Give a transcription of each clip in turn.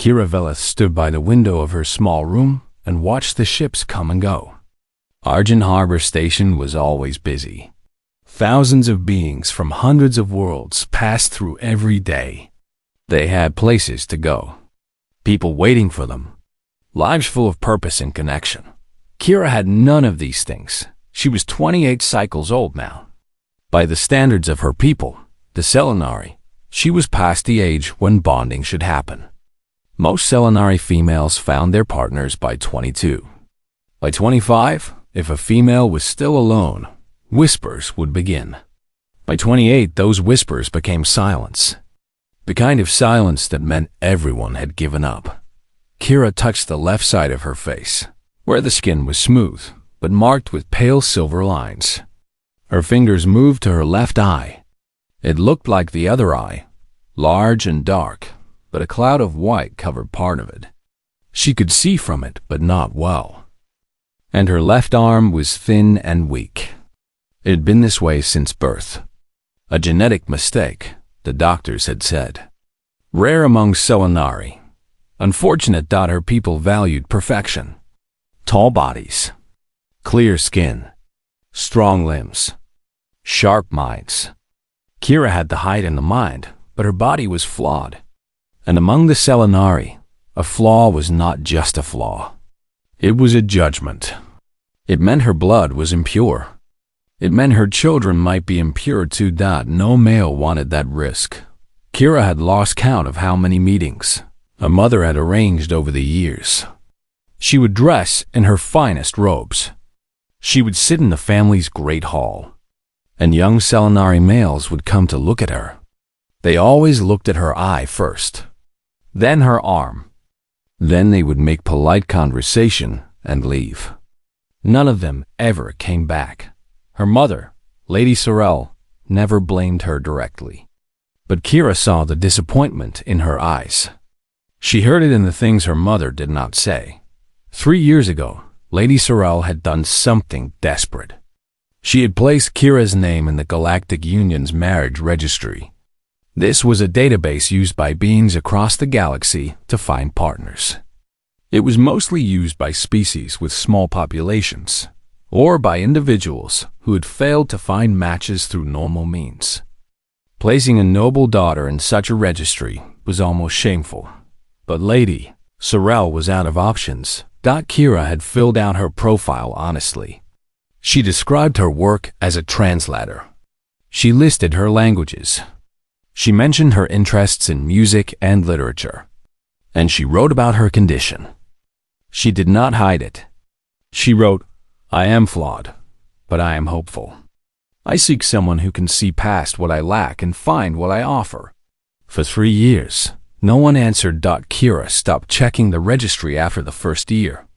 Kira stood by the window of her small room and watched the ships come and go. Argent Harbor Station was always busy. Thousands of beings from hundreds of worlds passed through every day. They had places to go, people waiting for them, lives full of purpose and connection. Kira had none of these things. She was 28 cycles old now. By the standards of her people, the Selenari, she was past the age when bonding should happen. Most Selenari females found their partners by 22. By 25, if a female was still alone, whispers would begin. By 28, those whispers became silence. The kind of silence that meant everyone had given up. Kira touched the left side of her face, where the skin was smooth, but marked with pale silver lines. Her fingers moved to her left eye. It looked like the other eye, large and dark, but a cloud of white covered part of it. She could see from it, but not well. And her left arm was thin and weak. It had been this way since birth. A genetic mistake, the doctors had said. Rare among Selenari. Unfortunate that her people valued perfection. Tall bodies, clear skin, strong limbs, sharp minds. Kira had the height and the mind, but her body was flawed. And among the Selenari, a flaw was not just a flaw. It was a judgment. It meant her blood was impure. It meant her children might be impure too. No male wanted that risk. Kira had lost count of how many meetings a mother had arranged over the years. She would dress in her finest robes. She would sit in the family's great hall, and young Selenari males would come to look at her. They always looked at her eye first, then her arm. Then they would make polite conversation and leave. None of them ever came back. Her mother, Lady Sorrel, never blamed her directly. But Kira saw the disappointment in her eyes. She heard it in the things her mother did not say. 3 years ago, Lady Sorrel had done something desperate. She had placed Kira's name in the Galactic Union's marriage registry. This was a database used by beings across the galaxy to find partners. It was mostly used by species with small populations, or by individuals who had failed to find matches through normal means. Placing a noble daughter in such a registry was almost shameful. But Lady Sorrel was out of options. Kira had filled out her profile honestly. She described her work as a translator. She listed her languages. She mentioned her interests in music and literature. And she wrote about her condition. She did not hide it. She wrote, "I am flawed, but I am hopeful. I seek someone who can see past what I lack and find what I offer." For 3 years, no one answered. Kira stopped checking the registry after the first year.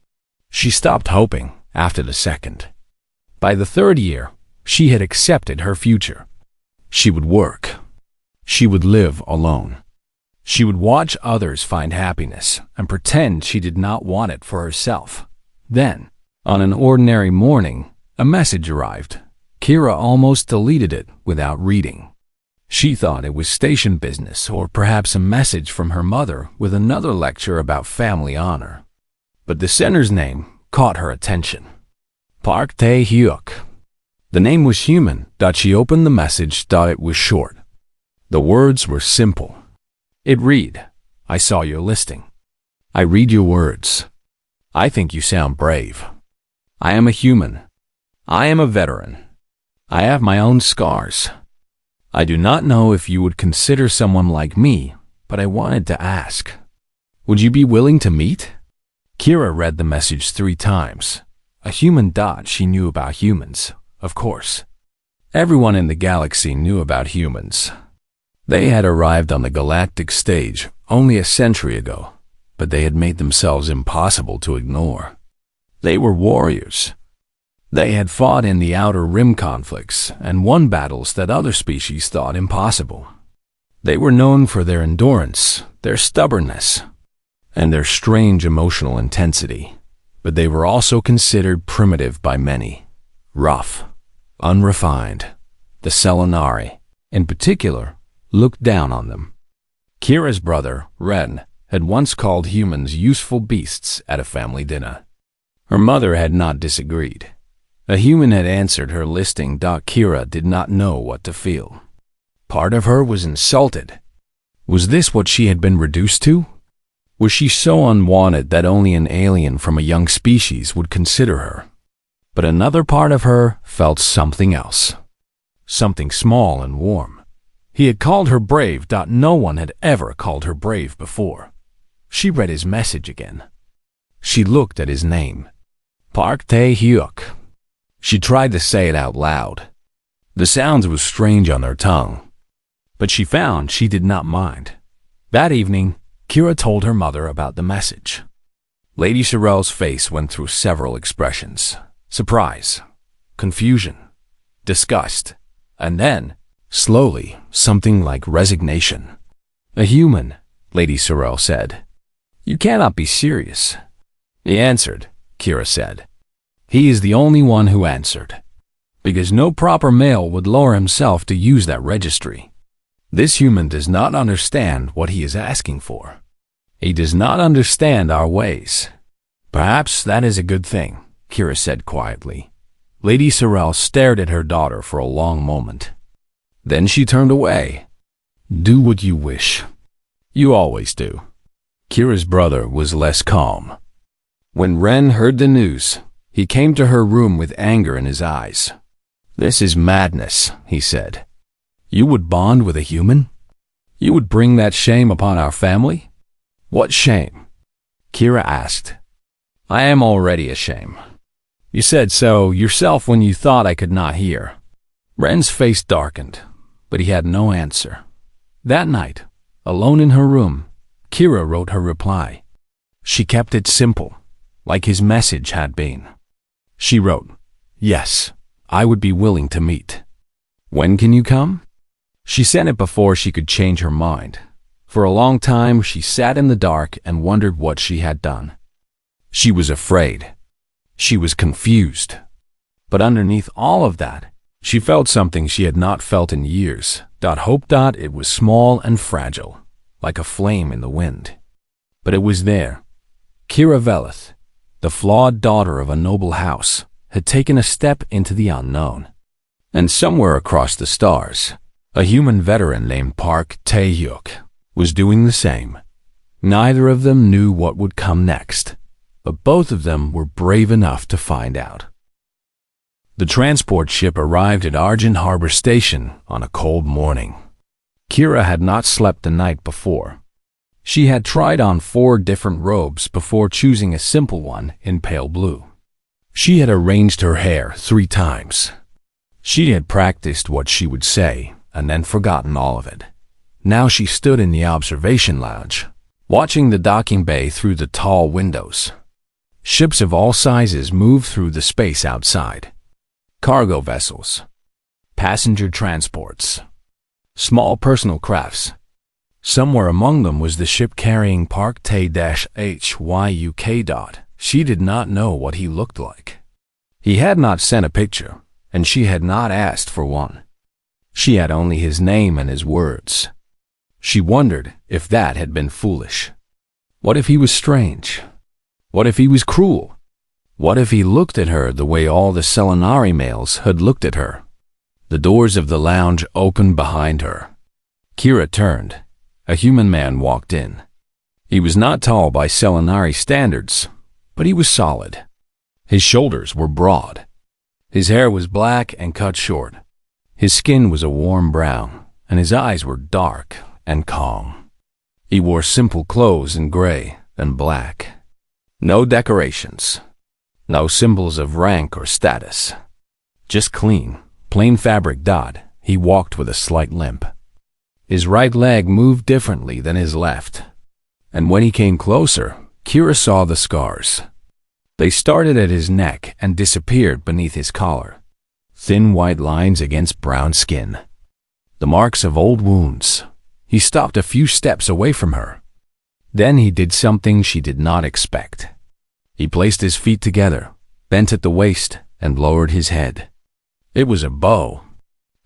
She stopped hoping after the second. By the 3rd year, she had accepted her future. She would work. She would live alone. She would watch others find happiness and pretend she did not want it for herself. Then, on an ordinary morning, a message arrived. Kira almost deleted it without reading. She thought it was station business or perhaps a message from her mother with another lecture about family honor. But the sender's name caught her attention. Park Tae-hyuk. The name was human. She opened the message. It was short. The words were simple. It read, "I saw your listing. I read your words. I think you sound brave. I am a human. I am a veteran. I have my own scars. I do not know if you would consider someone like me, but I wanted to ask. Would you be willing to meet?" Kira read the message 3 times. A human. She knew about humans, of course. Everyone in the galaxy knew about humans. They had arrived on the galactic stage only a century ago, but they had made themselves impossible to ignore. They were warriors. They had fought in the Outer Rim conflicts and won battles that other species thought impossible. They were known for their endurance, their stubbornness, and their strange emotional intensity. But they were also considered primitive by many, rough, unrefined. The Selenari, in particular, looked down on them. Kira's brother, Ren, had once called humans useful beasts at a family dinner. Her mother had not disagreed. A human had answered her listing. Kira did not know what to feel. Part of her was insulted. Was this what she had been reduced to? Was she so unwanted that only an alien from a young species would consider her? But another part of her felt something else. Something small and warm. He had called her brave. No one had ever called her brave before. She read his message again. She looked at his name. Park Tae-hyuk. She tried to say it out loud. The sound was strange on her tongue. But she found she did not mind. That evening, Kira told her mother about the message. Lady Sorrel's face went through several expressions. Surprise, confusion, disgust, and then, slowly, something like resignation. A human, Lady Sorrel said. You cannot be serious. He answered, Kira said. He is the only one who answered. Because no proper male would lower himself to use that registry. This human does not understand what he is asking for. He does not understand our ways. Perhaps that is a good thing, Kira said quietly. Lady Sorrel stared at her daughter for a long moment. Then she turned away. Do what you wish. You always do. Kira's brother was less calm. When Ren heard the news, he came to her room with anger in his eyes. This is madness, he said. You would bond with a human? You would bring that shame upon our family? What shame? Kira asked. I am already ashamed. You said so yourself when you thought I could not hear. Ren's face darkened, but he had no answer. That night, alone in her room, Kira wrote her reply. She kept it simple, like his message had been. She wrote, Yes, I would be willing to meet. When can you come? She sent it before she could change her mind. For a long time, she sat in the dark and wondered what she had done. She was afraid. She was confused. But underneath all of that, she felt something she had not felt in years. Hope. It was small and fragile, like a flame in the wind. But it was there. Kira Velith, the flawed daughter of a noble house, had taken a step into the unknown. And somewhere across the stars, a human veteran named Park Tae-hyuk was doing the same. Neither of them knew what would come next, but both of them were brave enough to find out. The transport ship arrived at Argent Harbor Station on a cold morning. Kira had not slept the night before. She had tried on 4 different robes before choosing a simple one in pale blue. She had arranged her hair 3 times. She had practiced what she would say and then forgotten all of it. Now she stood in the observation lounge, watching the docking bay through the tall windows. Ships of all sizes moved through the space outside. Cargo vessels, passenger transports, small personal crafts. Somewhere among them was the ship carrying Park Tae-HFY. She did not know what he looked like. He had not sent a picture, and she had not asked for one. She had only his name and his words. She wondered if that had been foolish. What if he was strange? What if he was cruel? What if he looked at her the way all the Selenari males had looked at her? The doors of the lounge opened behind her. Kira turned. A human man walked in. He was not tall by Selenari standards, but he was solid. His shoulders were broad. His hair was black and cut short. His skin was a warm brown, and his eyes were dark and calm. He wore simple clothes in gray and black. No decorations. No symbols of rank or status. Just clean, plain fabric. He walked with a slight limp. His right leg moved differently than his left. And when he came closer, Kira saw the scars. They started at his neck and disappeared beneath his collar. Thin white lines against brown skin. The marks of old wounds. He stopped a few steps away from her. Then he did something she did not expect. He placed his feet together, bent at the waist, and lowered his head. It was a bow,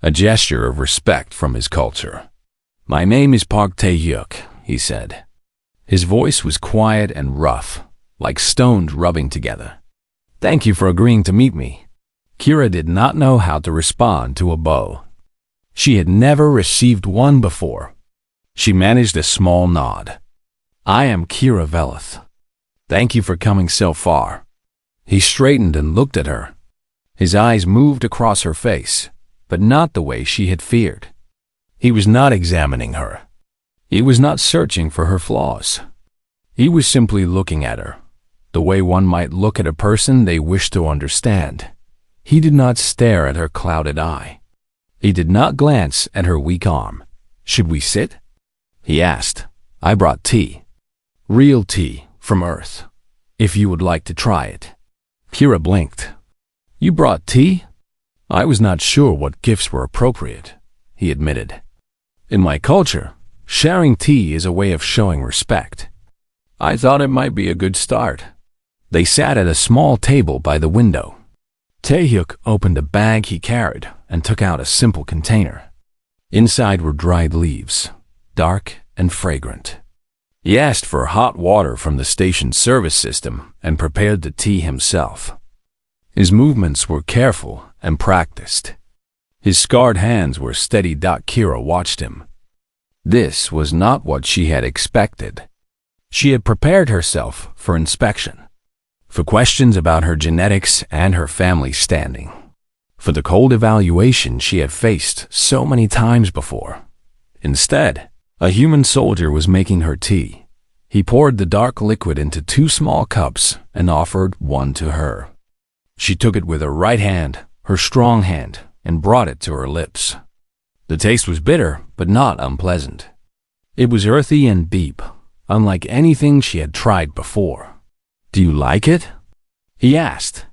a gesture of respect from his culture. My name is Park Tae-hyuk, he said. His voice was quiet and rough, like stones rubbing together. "Thank you for agreeing to meet me." Kira did not know how to respond to a bow. She had never received one before. She managed a small nod. "I am Kira Velith. Thank you for coming so far." He straightened and looked at her. His eyes moved across her face, but not the way she had feared. He was not examining her. He was not searching for her flaws. He was simply looking at her, the way one might look at a person they wish to understand. He did not stare at her clouded eye. He did not glance at her weak arm. "Should we sit?" he asked. "I brought tea. Real tea from Earth, if you would like to try it." Kira blinked. "You brought tea?" "I was not sure what gifts were appropriate," he admitted. "In my culture, sharing tea is a way of showing respect. I thought it might be a good start." They sat at a small table by the window. Taehyuk opened a bag he carried and took out a simple container. Inside were dried leaves, dark and fragrant. He asked for hot water from the station service system and prepared the tea himself. His movements were careful and practiced. His scarred hands were steady. Kira watched him. This was not what she had expected. She had prepared herself for inspection, for questions about her genetics and her family standing, for the cold evaluation she had faced so many times before. Instead, a human soldier was making her tea. He poured the dark liquid into 2 small cups and offered one to her. She took it with her right hand, her strong hand, and brought it to her lips. The taste was bitter, but not unpleasant. It was earthy and deep, unlike anything she had tried before. "Do you like it?" he asked.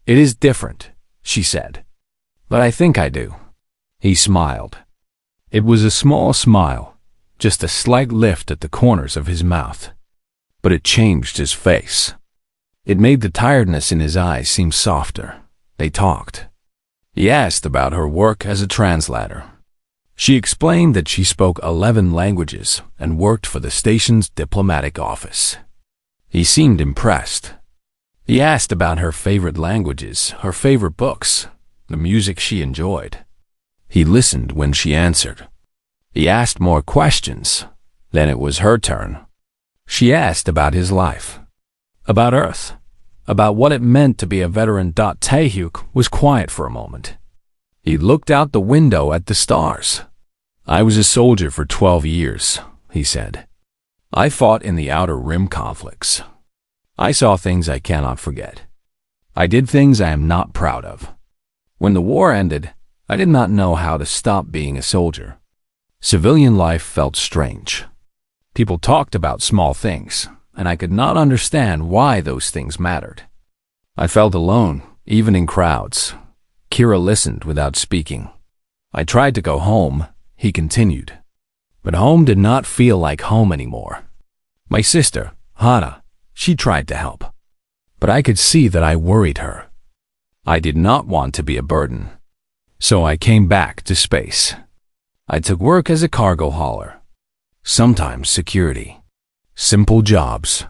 "It is different," she said. "But I think I do." He smiled. It was a small smile, just a slight lift at the corners of his mouth. But it changed his face. It made the tiredness in his eyes seem softer. They talked. He asked about her work as a translator. She explained that she spoke 11 languages and worked for the station's diplomatic office. He seemed impressed. He asked about her favorite languages, her favorite books, the music she enjoyed. He listened when she answered. He asked more questions. Then it was her turn. She asked about his life, about Earth, about what it meant to be a veteran. Taehyuk was quiet for a moment. He looked out the window at the stars. "I was a soldier for 12 years, he said. "I fought in the Outer Rim conflicts. I saw things I cannot forget. I did things I am not proud of. When the war ended, I did not know how to stop being a soldier. Civilian life felt strange. People talked about small things, and I could not understand why those things mattered. I felt alone, even in crowds." Kira listened without speaking. "I tried to go home," he continued. "But home did not feel like home anymore. My sister, Hana, she tried to help. But I could see that I worried her. I did not want to be a burden. So I came back to space. I took work as a cargo hauler. Sometimes security. Simple jobs.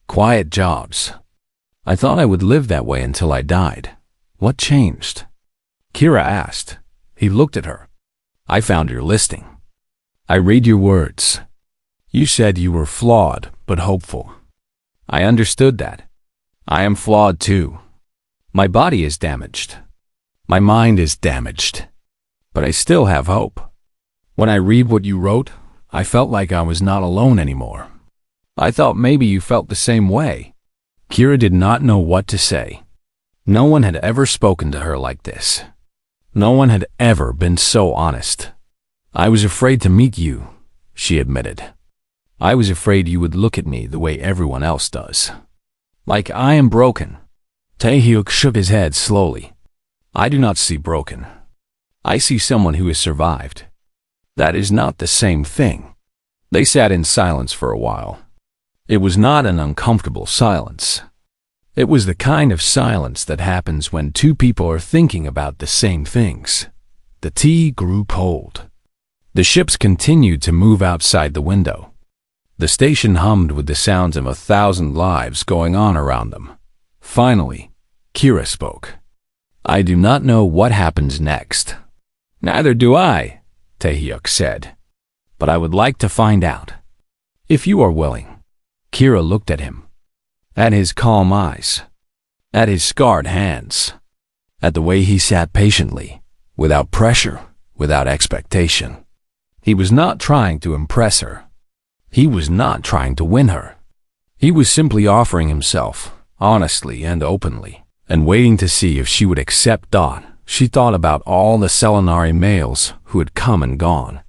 Quiet jobs. I thought I would live that way until I died. What changed?" Kira asked. He looked at her. "I found your listing. I read your words. You said you were flawed but hopeful. I understood that. I am flawed too. My body is damaged. My mind is damaged. But I still have hope. When I read what you wrote, I felt like I was not alone anymore. I thought maybe you felt the same way." Kira did not know what to say. No one had ever spoken to her like this. No one had ever been so honest. "I was afraid to meet you," she admitted. "I was afraid you would look at me the way everyone else does. Like I am broken." Taehyuk shook his head slowly. "I do not see broken. I see someone who has survived. That is not the same thing." They sat in silence for a while. It was not an uncomfortable silence. It was the kind of silence that happens when two people are thinking about the same things. The tea grew cold. The ships continued to move outside the window. The station hummed with the sounds of 1,000 lives going on around them. Finally, Kira spoke. "I do not know what happens next." "Neither do I," Taehyuk said. "But I would like to find out. If you are willing." Kira looked at him. At his calm eyes. At his scarred hands. At the way he sat patiently, without pressure, without expectation. He was not trying to impress her. He was not trying to win her. He was simply offering himself, honestly and openly, and waiting to see if she would accept. She thought about all the Selenari males who had come and gone.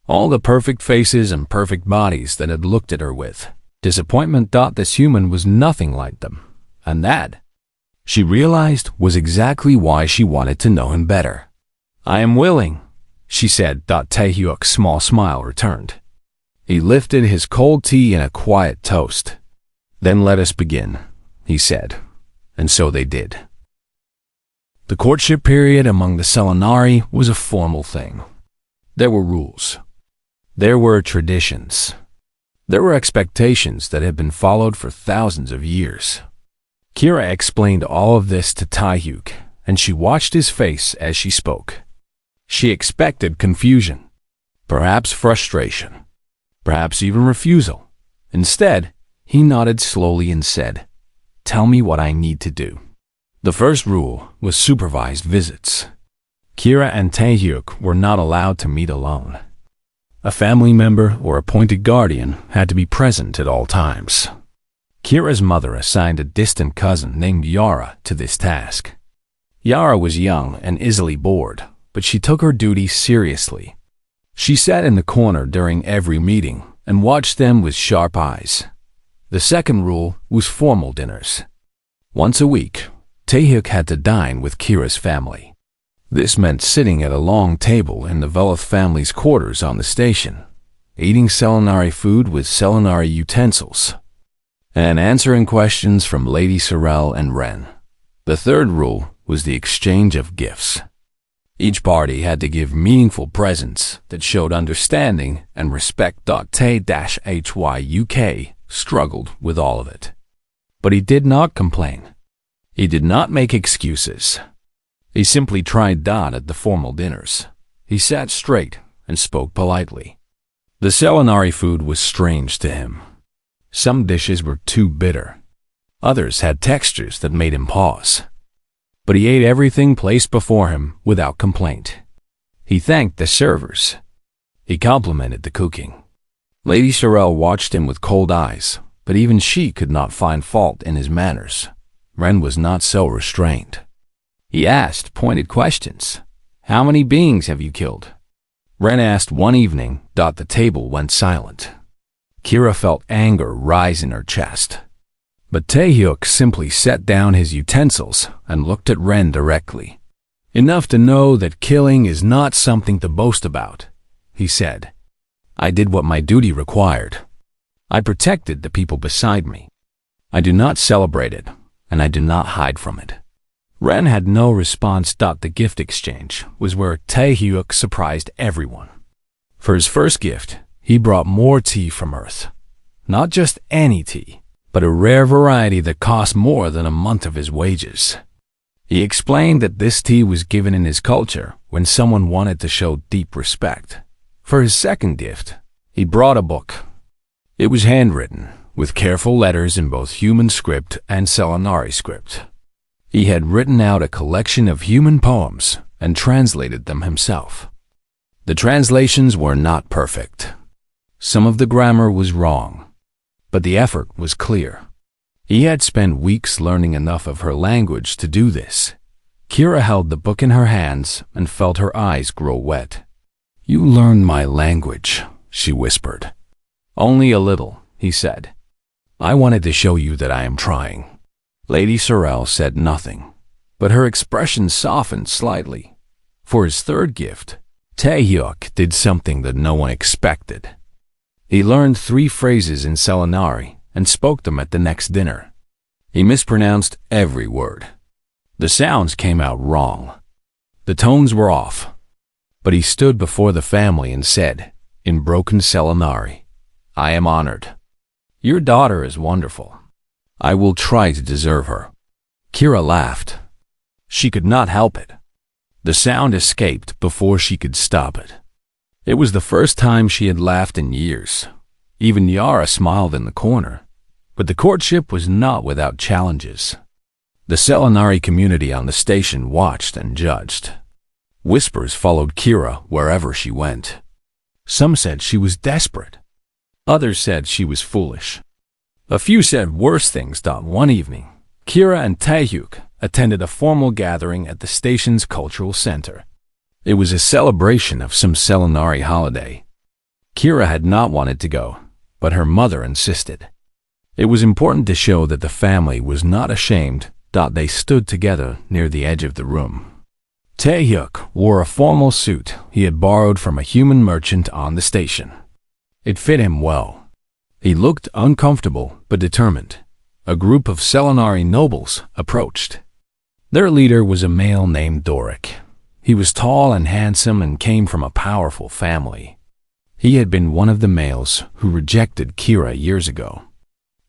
All the perfect faces and perfect bodies that had looked at her with disappointment. This human was nothing like them, and that, she realized, was exactly why she wanted to know him better. "I am willing," she said. Taehyuk's small smile returned. He lifted his cold tea in a quiet toast. "Then let us begin," he said, and so they did. The courtship period among the Selenari was a formal thing. There were rules. There were traditions. There were expectations that had been followed for thousands of years. Kira explained all of this to Taehyuk, and she watched his face as she spoke. She expected confusion, perhaps frustration, perhaps even refusal. Instead, he nodded slowly and said, "Tell me what I need to do." The first rule was supervised visits. Kira and Taehyuk were not allowed to meet alone. A family member or appointed guardian had to be present at all times. Kira's mother assigned a distant cousin named Yara to this task. Yara was young and easily bored, but she took her duties seriously. She sat in the corner during every meeting and watched them with sharp eyes. The second rule was formal dinners. Once a week, Taehyuk had to dine with Kira's family. This meant sitting at a long table in the Veloth family's quarters on the station, eating Selenari food with Selenari utensils, and answering questions from Lady Sorel and Ren. The third rule was the exchange of gifts. Each party had to give meaningful presents that showed understanding and respect. Tae-HY UK struggled with all of it. But he did not complain. He did not make excuses. He simply tried at the formal dinners. He sat straight and spoke politely. The Selenari food was strange to him. Some dishes were too bitter. Others had textures that made him pause. But he ate everything placed before him without complaint. He thanked the servers. He complimented the cooking. Lady Sorel watched him with cold eyes, but even she could not find fault in his manners. Ren was not so restrained. He asked pointed questions. "How many beings have you killed?" Ren asked one evening. The table went silent. Kira felt anger rise in her chest. But Taehyuk simply set down his utensils and looked at Ren directly. "Enough to know that killing is not something to boast about," he said. "I did what my duty required. I protected the people beside me. I do not celebrate it, and I do not hide from it." Ren had no response. The gift exchange was where Taehyuk surprised everyone. For his first gift, he brought more tea from Earth. Not just any tea, but a rare variety that cost more than a month of his wages. He explained that this tea was given in his culture when someone wanted to show deep respect. For his second gift, he brought a book. It was handwritten, with careful letters in both human script and Selenari script. He had written out a collection of human poems and translated them himself. The translations were not perfect. Some of the grammar was wrong, but the effort was clear. He had spent weeks learning enough of her language to do this. Kira held the book in her hands and felt her eyes grow wet. "You learned my language," she whispered. "Only a little," he said. "I wanted to show you that I am trying." Lady Sorel said nothing, but her expression softened slightly. For his third gift, Taehyuk did something that no one expected. He learned 3 phrases in Selenari and spoke them at the next dinner. He mispronounced every word. The sounds came out wrong. The tones were off. But he stood before the family and said, in broken Selenari, I am honored. Your daughter is wonderful. I will try to deserve her." Kira laughed. She could not help it. The sound escaped before she could stop it. It was the first time she had laughed in years. Even Yara smiled in the corner. But the courtship was not without challenges. The Selenari community on the station watched and judged. Whispers followed Kira wherever she went. Some said she was desperate. Others said she was foolish. A few said worse things. One evening, Kira and Taehyuk attended a formal gathering at the station's cultural center. It was a celebration of some Selenari holiday. Kira had not wanted to go, but her mother insisted. It was important to show that the family was not ashamed. They stood together near the edge of the room. Taehyuk wore a formal suit he had borrowed from a human merchant on the station. It fit him well. He looked uncomfortable but determined. A group of Selenari nobles approached. Their leader was a male named Doric. He was tall and handsome and came from a powerful family. He had been one of the males who rejected Kira years ago.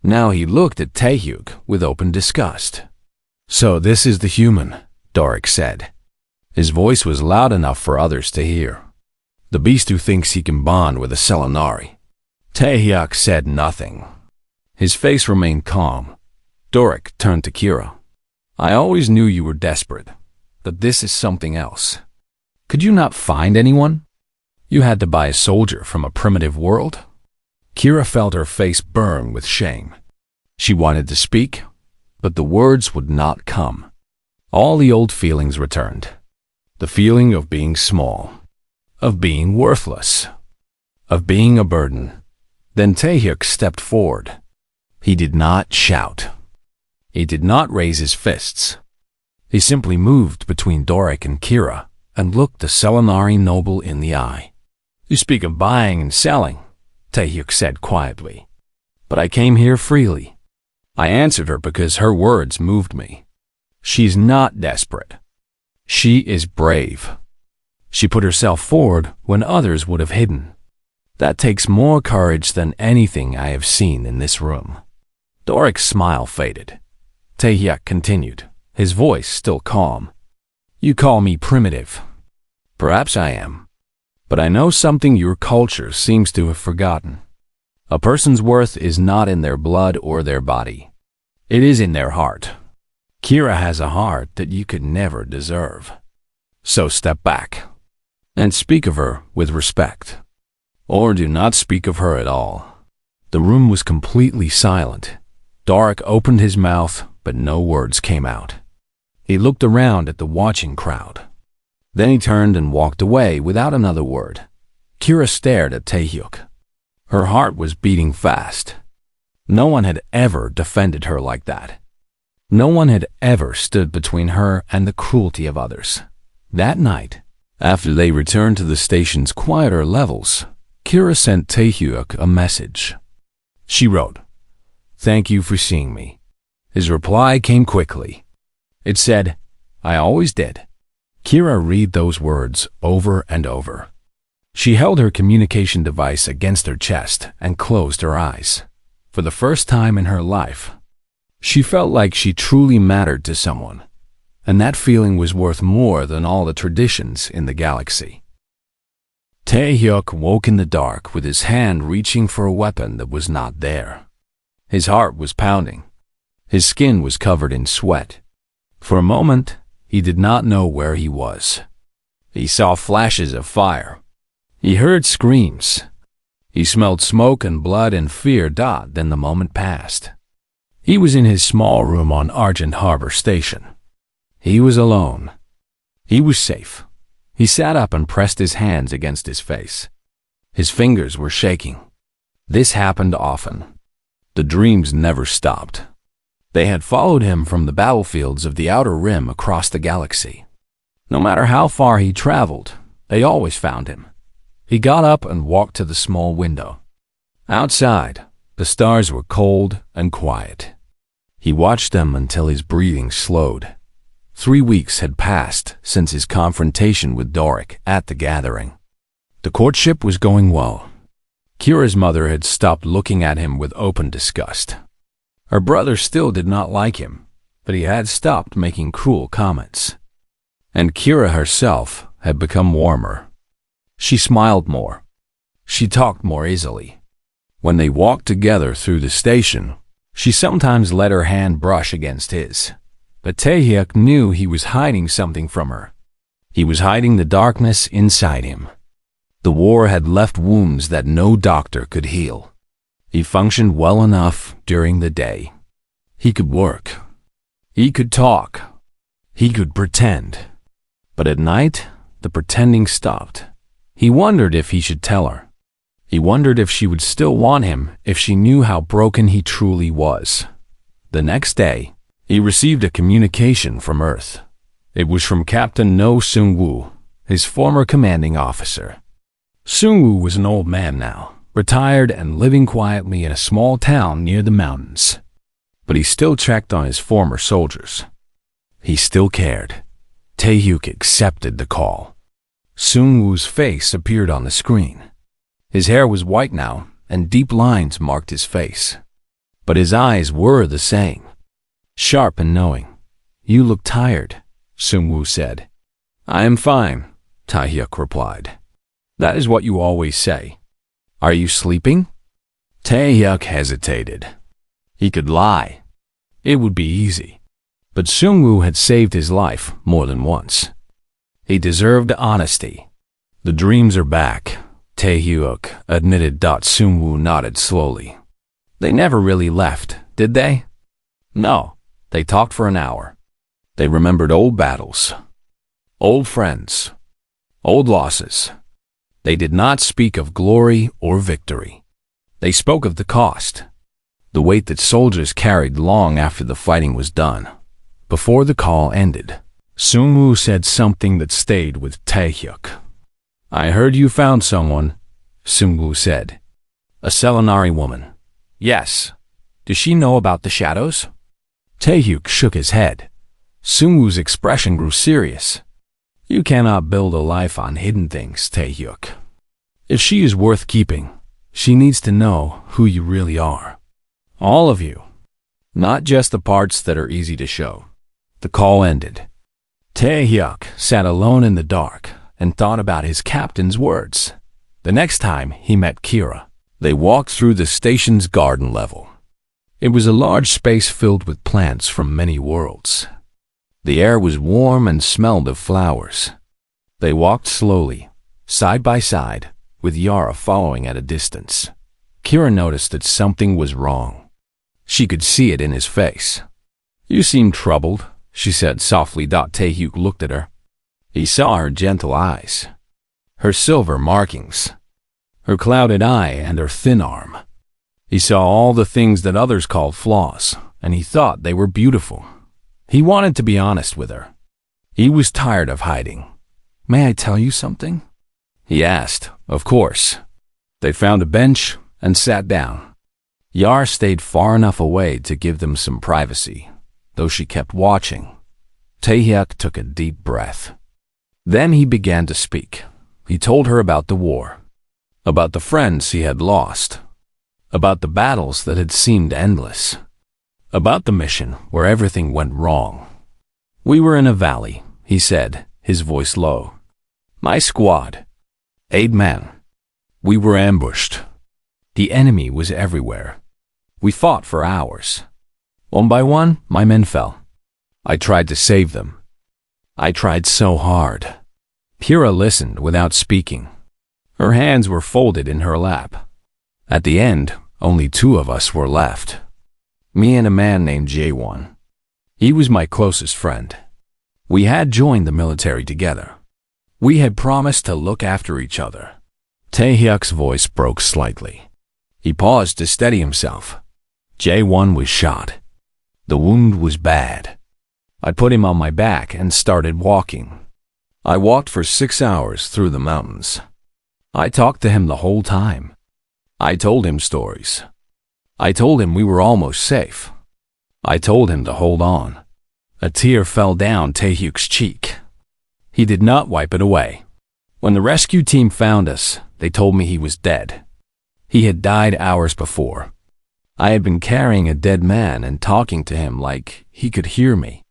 Now he looked at Taehyuk with open disgust. "So this is the human," Doric said. His voice was loud enough for others to hear. "The beast who thinks he can bond with a Selenari." Taehyuk said nothing. His face remained calm. Doric turned to Kira. "I always knew you were desperate, but this is something else. Could you not find anyone? You had to buy a soldier from a primitive world?" Kira felt her face burn with shame. She wanted to speak, but the words would not come. All the old feelings returned. The feeling of being small, of being worthless, of being a burden. Then Taehyuk stepped forward. He did not shout. He did not raise his fists. He simply moved between Doric and Kira and looked the Selenari noble in the eye. "You speak of buying and selling," Taehyuk said quietly. "But I came here freely." I answered her because her words moved me. She's not desperate. She is brave. She put herself forward when others would have hidden. That takes more courage than anything I have seen in this room. Doric's smile faded. Taehyuk continued, his voice still calm. "You call me primitive. Perhaps I am. But I know something your culture seems to have forgotten. A person's worth is not in their blood or their body. It is in their heart. Kira has a heart that you could never deserve. So step back and speak of her with respect. Or do not speak of her at all." The room was completely silent. Doric opened his mouth, but no words came out. He looked around at the watching crowd. Then he turned and walked away without another word. Kira stared at Taehyuk. Her heart was beating fast. No one had ever defended her like that. No one had ever stood between her and the cruelty of others. That night, after they returned to the station's quieter levels, Kira sent Taehyuk a message. She wrote, "Thank you for seeing me." His reply came quickly. It said, "I always did." Kira read those words over and over. She held her communication device against her chest and closed her eyes. For the first time in her life, she felt like she truly mattered to someone, and that feeling was worth more than all the traditions in the galaxy. Taehyuk woke in the dark with his hand reaching for a weapon that was not there. His heart was pounding. His skin was covered in sweat. For a moment, he did not know where he was. He saw flashes of fire. He heard screams. He smelled smoke and blood and fear. Then the moment passed. He was in his small room on Argent Harbor Station. He was alone. He was safe. He sat up and pressed his hands against his face. His fingers were shaking. This happened often. The dreams never stopped. They had followed him from the battlefields of the Outer Rim across the galaxy. No matter how far he traveled, they always found him. He got up and walked to the small window. Outside, the stars were cold and quiet. He watched them until his breathing slowed. 3 weeks had passed since his confrontation with Doric at the gathering. The courtship was going well. Kira's mother had stopped looking at him with open disgust. Her brother still did not like him, but he had stopped making cruel comments. And Kira herself had become warmer. She smiled more. She talked more easily. When they walked together through the station, she sometimes let her hand brush against his. But Taehyuk knew he was hiding something from her. He was hiding the darkness inside him. The war had left wounds that no doctor could heal. He functioned well enough during the day. He could work. He could talk. He could pretend. But at night, the pretending stopped. He wondered if he should tell her. He wondered if she would still want him if she knew how broken he truly was. The next day, he received a communication from Earth. It was from Captain No Seung-woo, his former commanding officer. Seung-woo was an old man now, retired and living quietly in a small town near the mountains. But he still checked on his former soldiers. He still cared. Taehyuk accepted the call. Seung-woo's face appeared on the screen. His hair was white now, and deep lines marked his face. But his eyes were the same. Sharp and knowing. "You look tired," Seung-woo said. "I am fine," Taehyuk replied. "That is what you always say. Are you sleeping?" Taehyuk hesitated. He could lie. It would be easy. But Seung-woo had saved his life more than once. He deserved honesty. "The dreams are back," Taehyuk admitted. Seung-woo nodded slowly. "They never really left, did they?" "No, they talked for an hour. They remembered old battles, old friends, old losses. They did not speak of glory or victory. They spoke of the cost, the weight that soldiers carried long after the fighting was done." Before the call ended, Seung-woo said something that stayed with Taehyuk. "I heard you found someone," Seung-woo said. "A Selenari woman." "Yes. Does she know about the shadows?" Taehyuk shook his head. Seung-woo's expression grew serious. "You cannot build a life on hidden things, Taehyuk. If she is worth keeping, she needs to know who you really are. All of you. Not just the parts that are easy to show." The call ended. Taehyuk sat alone in the dark and thought about his captain's words. The next time he met Kira, they walked through the station's garden level. It was a large space filled with plants from many worlds. The air was warm and smelled of flowers. They walked slowly, side by side, with Yara following at a distance. Kira noticed that something was wrong. She could see it in his face. "You seem troubled," she said softly. Taehyuk looked at her. He saw her gentle eyes, her silver markings, her clouded eye and her thin arm. He saw all the things that others called flaws, and he thought they were beautiful. He wanted to be honest with her. He was tired of hiding. "May I tell you something?" he asked. "Of course." They found a bench and sat down. Yar stayed far enough away to give them some privacy, though she kept watching. Taehyuk took a deep breath. Then he began to speak. He told her about the war, about the friends he had lost, about the battles that had seemed endless, about the mission where everything went wrong. "We were in a valley," he said, his voice low. "My squad, 8 men. We were ambushed. The enemy was everywhere. We fought for hours. One by one, my men fell. I tried to save them. I tried so hard." Kira listened without speaking. Her hands were folded in her lap. "At the end, only 2 of us were left. Me and a man named J1. He was my closest friend. We had joined the military together. We had promised to look after each other." Taehyuk's voice broke slightly. He paused to steady himself. J1 was shot. The wound was bad. I put him on my back and started walking. I walked for 6 hours through the mountains. I talked to him the whole time. I told him stories. I told him we were almost safe. I told him to hold on. A tear fell down Taehyuk's cheek. He did not wipe it away. When the rescue team found us, they told me he was dead. He had died hours before. I had been carrying a dead man and talking to him like he could hear me.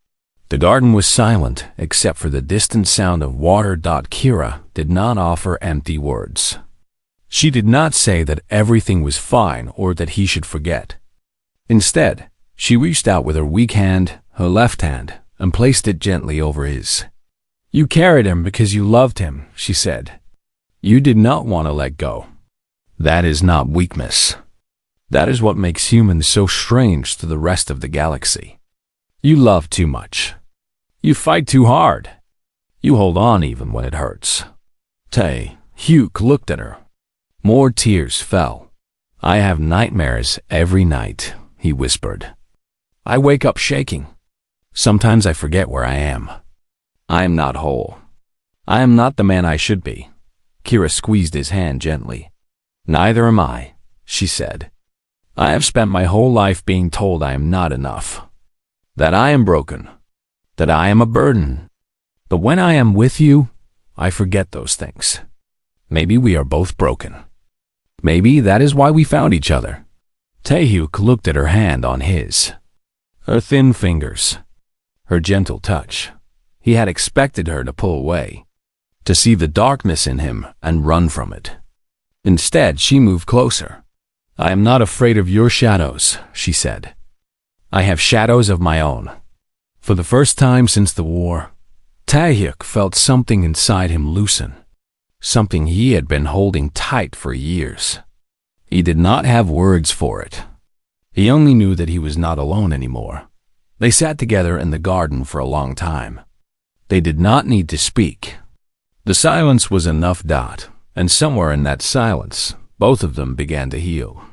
The garden was silent except for the distant sound of water. Kira did not offer empty words. She did not say that everything was fine or that he should forget. Instead, she reached out with her weak hand, her left hand, and placed it gently over his. "You carried him because you loved him," she said. "You did not want to let go. That is not weakness. That is what makes humans so strange to the rest of the galaxy. You love too much. You fight too hard. You hold on even when it hurts." Hugh looked at her. More tears fell. "I have nightmares every night," he whispered. "I wake up shaking. Sometimes I forget where I am. I am not whole. I am not the man I should be." Kira squeezed his hand gently. "Neither am I," she said. "I have spent my whole life being told I am not enough, that I am broken, that I am a burden. But when I am with you, I forget those things. Maybe we are both broken. Maybe that is why we found each other." Taehyuk looked at her hand on his. Her thin fingers. Her gentle touch. He had expected her to pull away, to see the darkness in him and run from it. Instead, she moved closer. "I am not afraid of your shadows," she said. "I have shadows of my own." For the first time since the war, Taehyuk felt something inside him loosen, something he had been holding tight for years. He did not have words for it. He only knew that he was not alone anymore. They sat together in the garden for a long time. They did not need to speak. The silence was enough. And somewhere in that silence, both of them began to heal.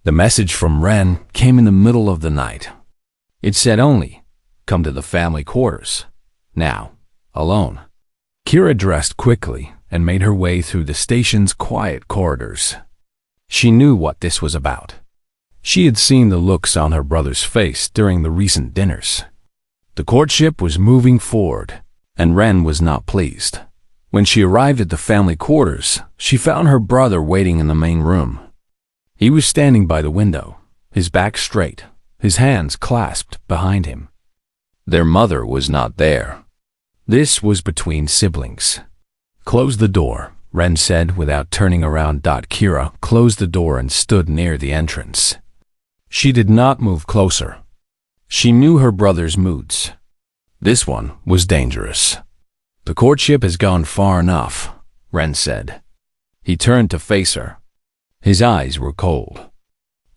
The message from Ren came in the middle of the night. It said only, "Come to the family quarters. Now, alone." Kira dressed quickly and made her way through the station's quiet corridors. She knew what this was about. She had seen the looks on her brother's face during the recent dinners. The courtship was moving forward, and Ren was not pleased. When she arrived at the family quarters, she found her brother waiting in the main room. He was standing by the window, his back straight, his hands clasped behind him. Their mother was not there. This was between siblings. "Close the door," Ren said without turning around. Kira closed the door and stood near the entrance. She did not move closer. She knew her brother's moods. This one was dangerous. "The courtship has gone far enough," Ren said. He turned to face her. His eyes were cold.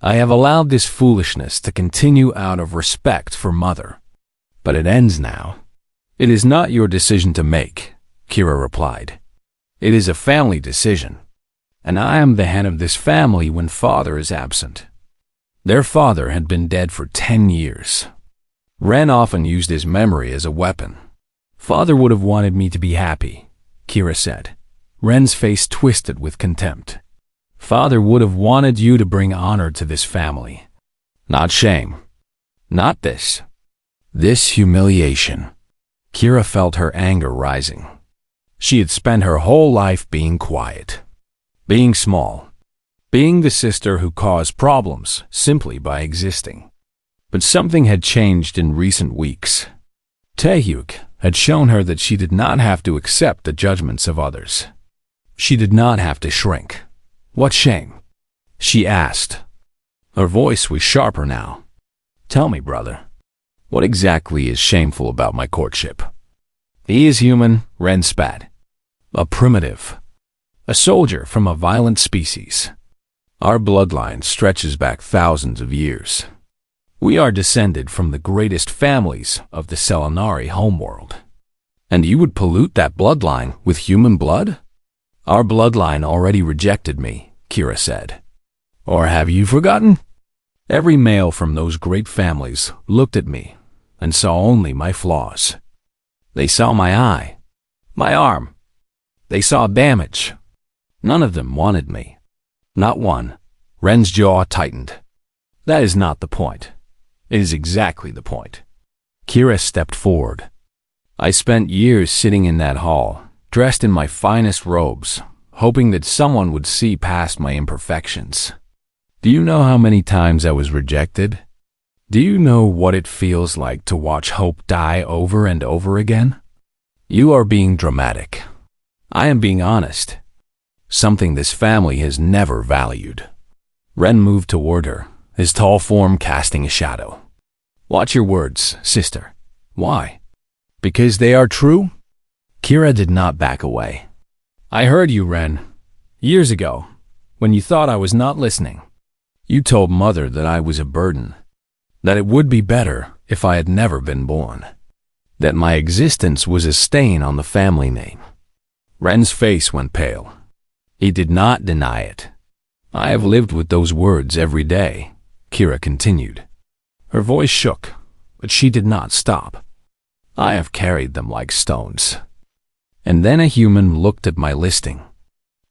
"I have allowed this foolishness to continue out of respect for Mother. But it ends now." "It is not your decision to make," Kira replied. "It is a family decision. And I am the head of this family when Father is absent." Their father had been dead for 10 years. Ren often used his memory as a weapon. "Father would have wanted me to be happy," Kira said. Ren's face twisted with contempt. "Father would have wanted you to bring honor to this family. Not shame. Not this. This humiliation." Kira felt her anger rising. She had spent her whole life being quiet, being small, being the sister who caused problems simply by existing. But something had changed in recent weeks. Taehyuk had shown her that she did not have to accept the judgments of others. She did not have to shrink. "What shame?" she asked. Her voice was sharper now. "Tell me, brother, what exactly is shameful about my courtship?" "He is human," Ren spat. "A primitive. A soldier from a violent species. Our bloodline stretches back thousands of years. We are descended from the greatest families of the Selenari homeworld. And you would pollute that bloodline with human blood?" "Our bloodline already rejected me," Kira said. "Or have you forgotten? Every male from those great families looked at me and saw only my flaws. They saw my eye, my arm. They saw damage. None of them wanted me. Not one." Ren's jaw tightened. "That is not the point. It is exactly the point." Kira stepped forward. "I spent years sitting in that hall, dressed in my finest robes, hoping that someone would see past my imperfections. Do you know how many times I was rejected? Do you know what it feels like to watch hope die over and over again? You are being dramatic. I am being honest. Something this family has never valued. Ren moved toward her, his tall form casting a shadow. Watch your words, sister. Why? Because they are true? Kira did not back away. I heard you, Ren. Years ago, when you thought I was not listening. You told Mother that I was a burden, that it would be better if I had never been born, that my existence was a stain on the family name. Ren's face went pale. He did not deny it. I have lived with those words every day, Kira continued. Her voice shook, but she did not stop. I have carried them like stones. And then a human looked at my listing.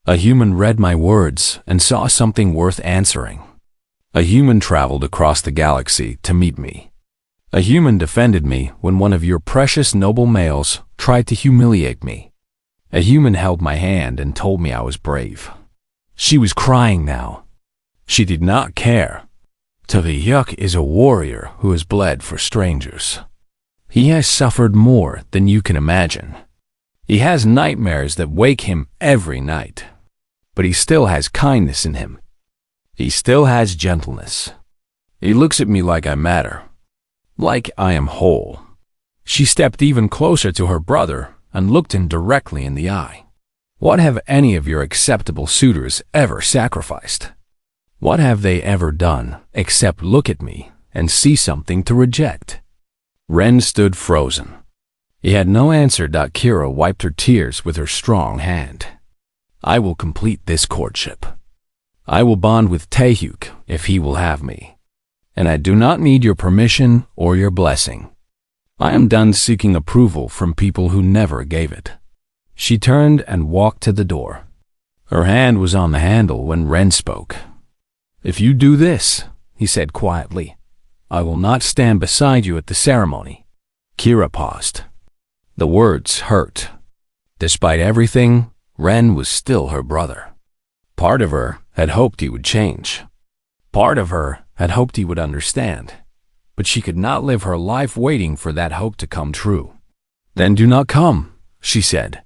A human read my words and saw something worth answering. A human traveled across the galaxy to meet me. A human defended me when one of your precious noble males tried to humiliate me. A human held my hand and told me I was brave. She was crying now. She did not care. Tavyuk is a warrior who has bled for strangers. He has suffered more than you can imagine. He has nightmares that wake him every night. But he still has kindness in him. He still has gentleness. He looks at me like I matter, like I am whole. She stepped even closer to her brother and looked him directly in the eye. What have any of your acceptable suitors ever sacrificed? What have they ever done except look at me and see something to reject? Ren stood frozen. He had no answer. Kira wiped her tears with her strong hand. I will complete this courtship. I will bond with Taehyuk if he will have me. And I do not need your permission or your blessing. I am done seeking approval from people who never gave it. She turned and walked to the door. Her hand was on the handle when Ren spoke. If you do this, he said quietly, I will not stand beside you at the ceremony. Kira paused. The words hurt. Despite everything, Ren was still her brother. Part of her had hoped he would change. Part of her had hoped he would understand. But she could not live her life waiting for that hope to come true. Then do not come, she said.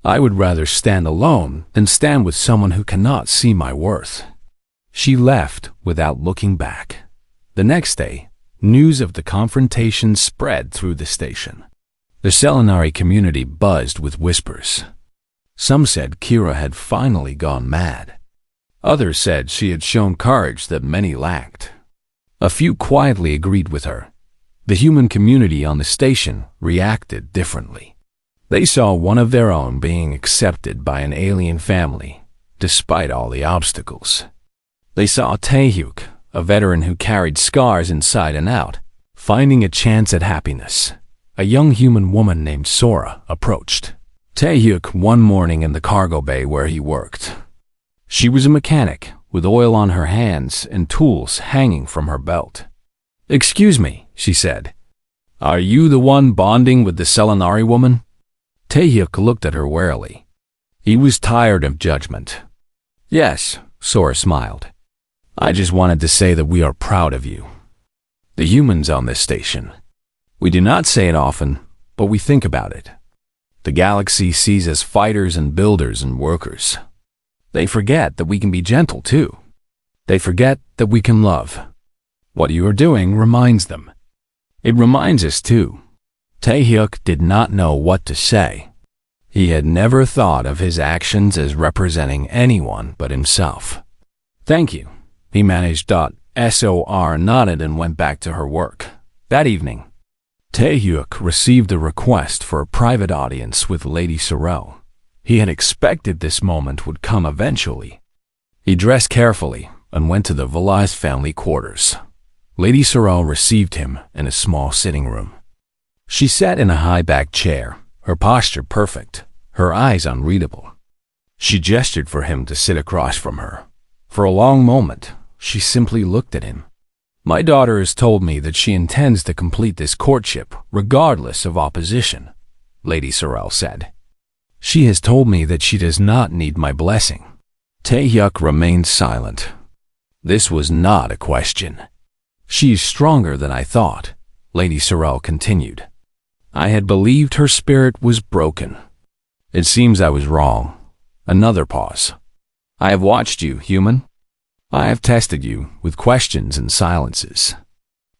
I would rather stand alone than stand with someone who cannot see my worth. She left without looking back. The next day, news of the confrontation spread through the station. The Selenari community buzzed with whispers. Some said Kira had finally gone mad. Others said she had shown courage that many lacked. A few quietly agreed with her. The human community on the station reacted differently. They saw one of their own being accepted by an alien family, despite all the obstacles. They saw Taehyuk, a veteran who carried scars inside and out, finding a chance at happiness. A young human woman named Sora approached Taehyuk one morning in the cargo bay where he worked. She was a mechanic, with oil on her hands and tools hanging from her belt. Excuse me, she said. Are you the one bonding with the Selenari woman? Taehyuk looked at her warily. He was tired of judgment. Yes, Sora smiled. I just wanted to say that we are proud of you. The humans on this station. We do not say it often, but we think about it. The galaxy sees us fighters and builders and workers. They forget that we can be gentle too. They forget that we can love. What you are doing reminds them. It reminds us too. Taehyuk did not know what to say. He had never thought of his actions as representing anyone but himself. Thank you, he managed. Sor nodded and went back to her work. That evening, Taehyuk received a request for a private audience with Lady Sorel. He had expected this moment would come eventually. He dressed carefully and went to the Velaz family quarters. Lady Sorel received him in a small sitting room. She sat in a high-backed chair, her posture perfect, her eyes unreadable. She gestured for him to sit across from her. For a long moment, she simply looked at him. My daughter has told me that she intends to complete this courtship regardless of opposition, Lady Sorel said. She has told me that she does not need my blessing. Taehyuk remained silent. This was not a question. She is stronger than I thought, Lady Sorrel continued. I had believed her spirit was broken. It seems I was wrong. Another pause. I have watched you, human. I have tested you with questions and silences.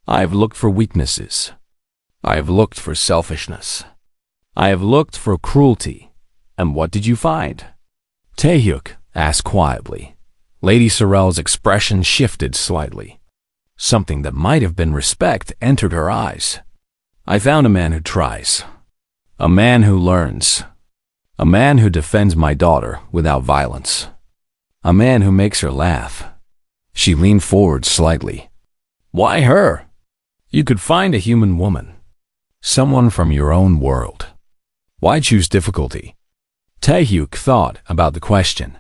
I have looked for weaknesses. I have looked for selfishness. I have looked for cruelty. And what did you find? Taehyuk asked quietly. Lady Sorrel's expression shifted slightly. Something that might have been respect entered her eyes. I found a man who tries. A man who learns. A man who defends my daughter without violence. A man who makes her laugh. She leaned forward slightly. Why her? You could find a human woman. Someone from your own world. Why choose difficulty? Taehyuk thought about the question.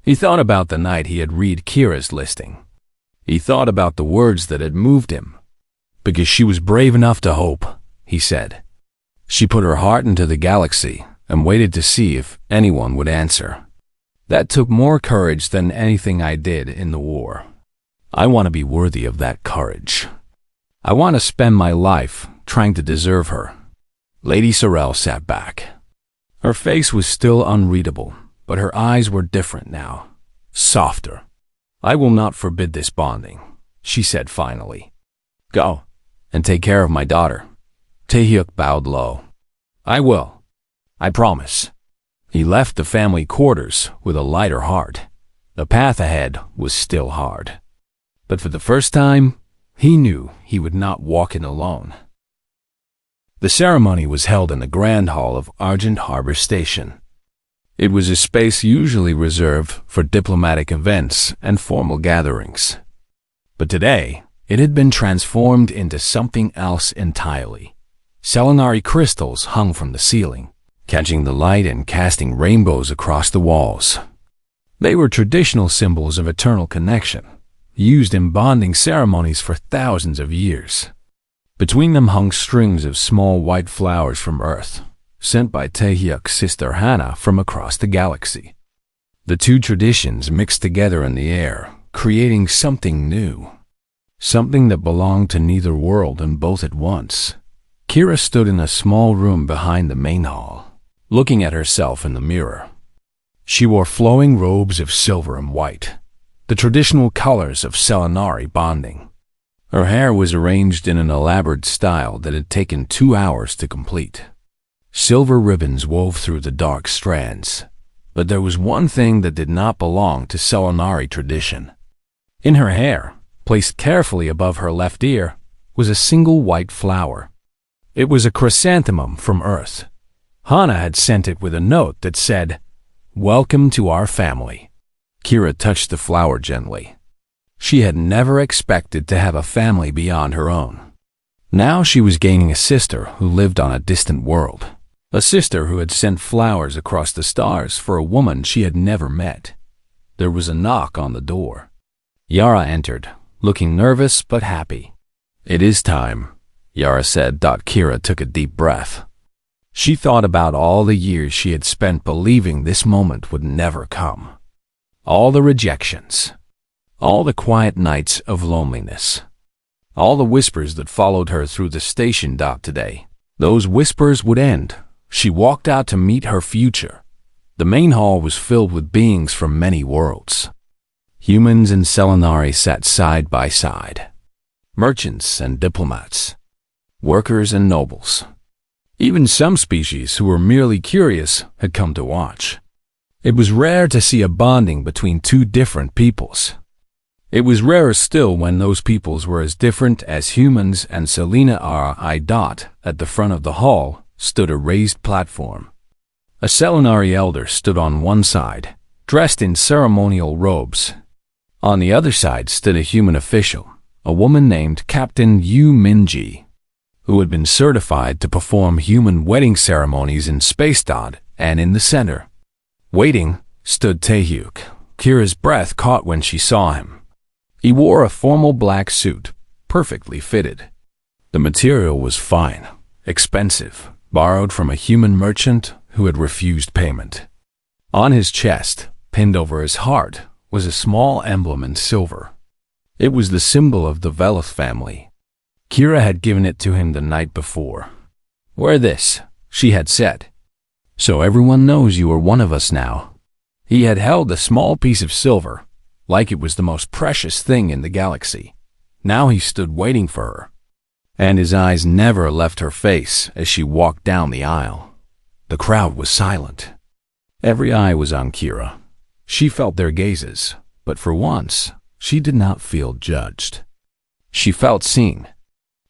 He thought about the night he had read Kira's listing. He thought about the words that had moved him. Because she was brave enough to hope, he said. She put her heart into the galaxy and waited to see if anyone would answer. That took more courage than anything I did in the war. I want to be worthy of that courage. I want to spend my life trying to deserve her. Lady Sorrel sat back. Her face was still unreadable, but her eyes were different now, softer. I will not forbid this bonding, she said finally. Go, and take care of my daughter. Taehyuk bowed low. I will. I promise. He left the family quarters with a lighter heart. The path ahead was still hard. But for the first time, he knew he would not walk it alone. The ceremony was held in the Grand Hall of Argent Harbor Station. It was a space usually reserved for diplomatic events and formal gatherings. But today, it had been transformed into something else entirely. Selenari crystals hung from the ceiling, catching the light and casting rainbows across the walls. They were traditional symbols of eternal connection, used in bonding ceremonies for thousands of years. Between them hung strings of small white flowers from Earth, sent by Taehyuk's sister Hannah from across the galaxy. The two traditions mixed together in the air, creating something new. Something that belonged to neither world and both at once. Kira stood in a small room behind the main hall, looking at herself in the mirror. She wore flowing robes of silver and white, the traditional colors of Selenari bonding. Her hair was arranged in an elaborate style that had taken 2 hours to complete. Silver ribbons wove through the dark strands, but there was one thing that did not belong to Selenari tradition. In her hair, placed carefully above her left ear, was a single white flower. It was a chrysanthemum from Earth. Hannah had sent it with a note that said, "Welcome to our family." Kira touched the flower gently. She had never expected to have a family beyond her own. Now she was gaining a sister who lived on a distant world. A sister who had sent flowers across the stars for a woman she had never met. There was a knock on the door. Yara entered, looking nervous but happy. "It is time," Yara said. Kira took a deep breath. She thought about all the years she had spent believing this moment would never come. All the rejections. All the quiet nights of loneliness. All the whispers that followed her through the station dock today. Those whispers would end. She walked out to meet her future. The main hall was filled with beings from many worlds. Humans and Selenari sat side by side. Merchants and diplomats. Workers and nobles. Even some species who were merely curious had come to watch. It was rare to see a bonding between two different peoples. It was rarer still when those peoples were as different as humans, and Selena R.I. At the front of the hall stood a raised platform. A Selenari elder stood on one side, dressed in ceremonial robes. On the other side stood a human official, a woman named Captain Yu Minji, who had been certified to perform human wedding ceremonies in Space. And in the center, waiting, stood Taehyuk. Kira's breath caught when she saw him. He wore a formal black suit, perfectly fitted. The material was fine, expensive, borrowed from a human merchant who had refused payment. On his chest, pinned over his heart, was a small emblem in silver. It was the symbol of the Velith family. Kira had given it to him the night before. "Wear this," she had said, "so everyone knows you are one of us now." He had held a small piece of silver, like it was the most precious thing in the galaxy. Now he stood waiting for her, and his eyes never left her face as she walked down the aisle. The crowd was silent. Every eye was on Kira. She felt their gazes, but for once, she did not feel judged. She felt seen.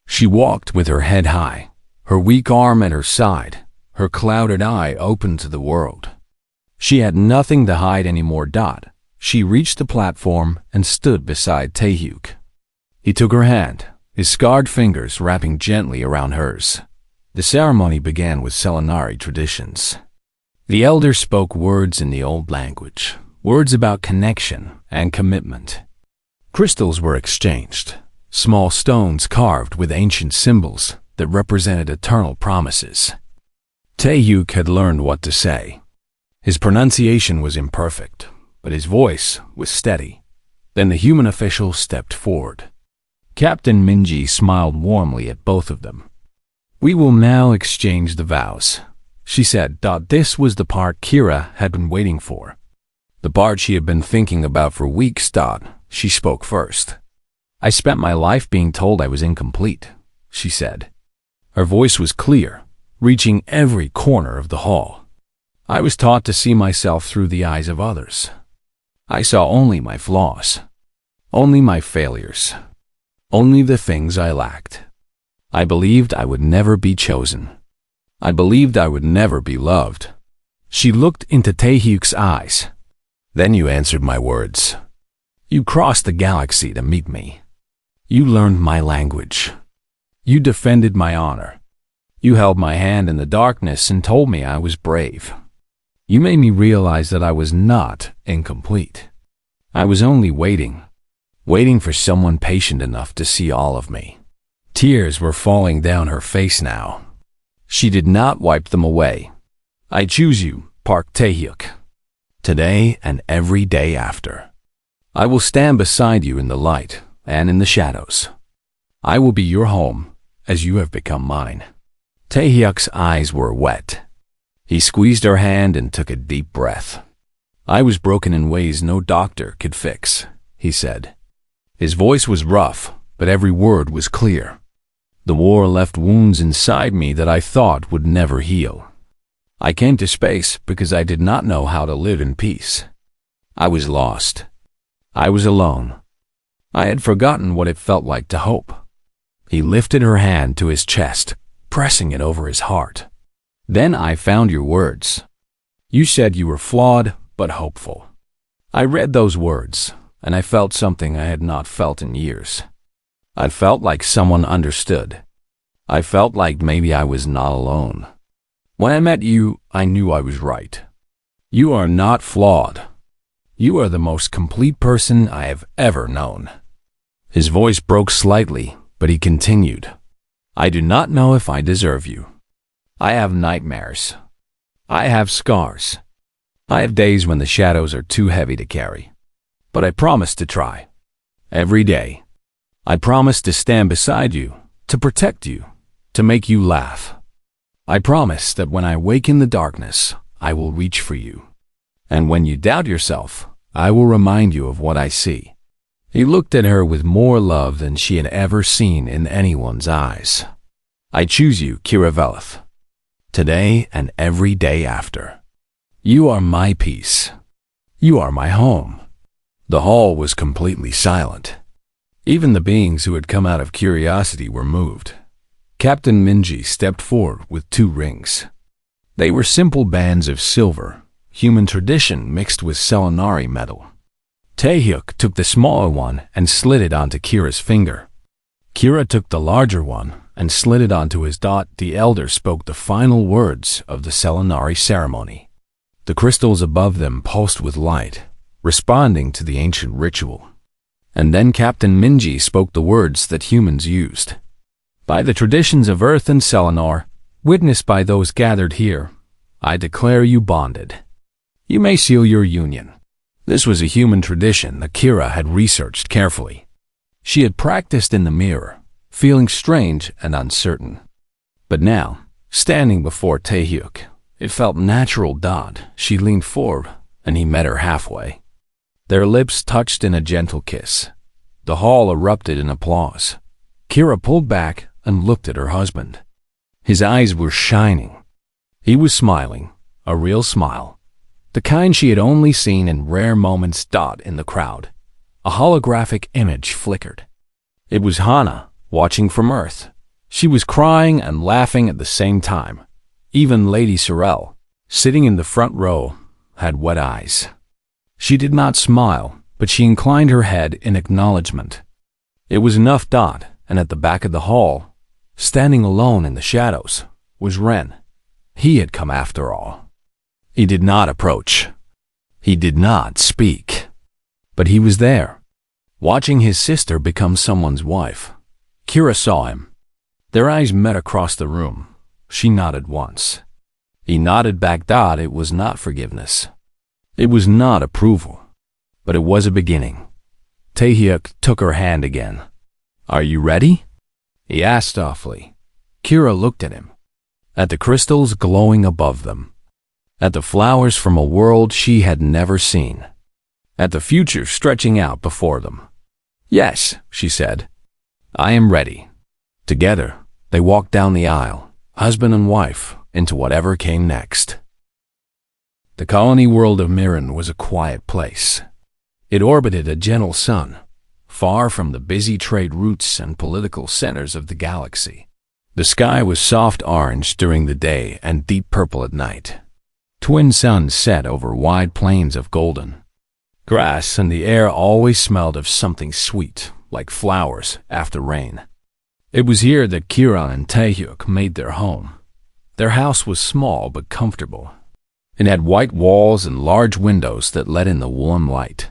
She walked with her head high, her weak arm at her side, her clouded eye open to the world. She had nothing to hide anymore. She reached the platform and stood beside Taehyuk. He took her hand, his scarred fingers wrapping gently around hers. The ceremony began with Selenari traditions. The elder spoke words in the old language, words about connection and commitment. Crystals were exchanged, small stones carved with ancient symbols that represented eternal promises. Taehyuk had learned what to say. His pronunciation was imperfect, but his voice was steady. Then the human official stepped forward. Captain Minji smiled warmly at both of them. "We will now exchange the vows," she said. This was the part Kira had been waiting for. The part she had been thinking about for weeks. She spoke first. "I spent my life being told I was incomplete," she said. Her voice was clear, reaching every corner of the hall. "I was taught to see myself through the eyes of others. I saw only my flaws, only my failures, only the things I lacked. I believed I would never be chosen. I believed I would never be loved." She looked into Taehyuk's eyes. "Then you answered my words. You crossed the galaxy to meet me. You learned my language. You defended my honor. You held my hand in the darkness and told me I was brave. You made me realize that I was not incomplete. I was only waiting for someone patient enough to see all of me." Tears were falling down her face now. She did not wipe them away. "I choose you, Park Taehyuk, today and every day after. I will stand beside you in the light and in the shadows. I will be your home as you have become mine." Taehyuk's eyes were wet. He squeezed her hand and took a deep breath. "I was broken in ways no doctor could fix," he said. His voice was rough, but every word was clear. "The war left wounds inside me that I thought would never heal. I came to space because I did not know how to live in peace. I was lost. I was alone. I had forgotten what it felt like to hope." He lifted her hand to his chest, pressing it over his heart. "Then I found your words. You said you were flawed but hopeful. I read those words, and I felt something I had not felt in years. I felt like someone understood. I felt like maybe I was not alone. When I met you, I knew I was right. You are not flawed. You are the most complete person I have ever known." His voice broke slightly, but he continued. "I do not know if I deserve you. I have nightmares. I have scars. I have days when the shadows are too heavy to carry. But I promise to try. Every day. I promise to stand beside you, to protect you, to make you laugh. I promise that when I wake in the darkness, I will reach for you. And when you doubt yourself, I will remind you of what I see." He looked at her with more love than she had ever seen in anyone's eyes. "I choose you, Kira Velith, today and every day after. You are my peace. You are my home." The hall was completely silent. Even the beings who had come out of curiosity were moved. Captain Minji stepped forward with 2 rings. They were simple bands of silver, human tradition mixed with Selenari metal. Taehyuk took the smaller one and slid it onto Kira's finger. Kira took the larger one and slid it onto his dot. The elder spoke the final words of the Selenari ceremony. The crystals above them pulsed with light, responding to the ancient ritual. And then Captain Minji spoke the words that humans used. "By the traditions of Earth and Selenar, witnessed by those gathered here, I declare you bonded. You may seal your union." This was a human tradition that Kira had researched carefully. She had practiced in the mirror, feeling strange and uncertain. But now, standing before Taehyuk, it felt natural. She leaned forward, and he met her halfway. Their lips touched in a gentle kiss. The hall erupted in applause. Kira pulled back and looked at her husband. His eyes were shining. He was smiling, a real smile, the kind she had only seen in rare moments. In the crowd, a holographic image flickered. It was Hana, watching from Earth. She was crying and laughing at the same time. Even Lady Sorel, sitting in the front row, had wet eyes. She did not smile, but she inclined her head in acknowledgement. It was enough. And at the back of the hall, standing alone in the shadows, was Ren. He had come after all. He did not approach. He did not speak. But he was there, watching his sister become someone's wife. Kira saw him. Their eyes met across the room. She nodded once. He nodded back. It was not forgiveness. It was not approval. But it was a beginning. Taehyuk took her hand again. "Are you ready?" he asked softly. Kira looked at him, at the crystals glowing above them, at the flowers from a world she had never seen, at the future stretching out before them. "Yes," she said. "I am ready." Together, they walked down the aisle, husband and wife, into whatever came next. The colony world of Mirren was a quiet place. It orbited a gentle sun, far from the busy trade routes and political centers of the galaxy. The sky was soft orange during the day and deep purple at night. Twin suns set over wide plains of golden grass, and the air always smelled of something sweet, like flowers after rain. It was here that Kira and Taehyuk made their home. Their house was small but comfortable. It had white walls and large windows that let in the warm light.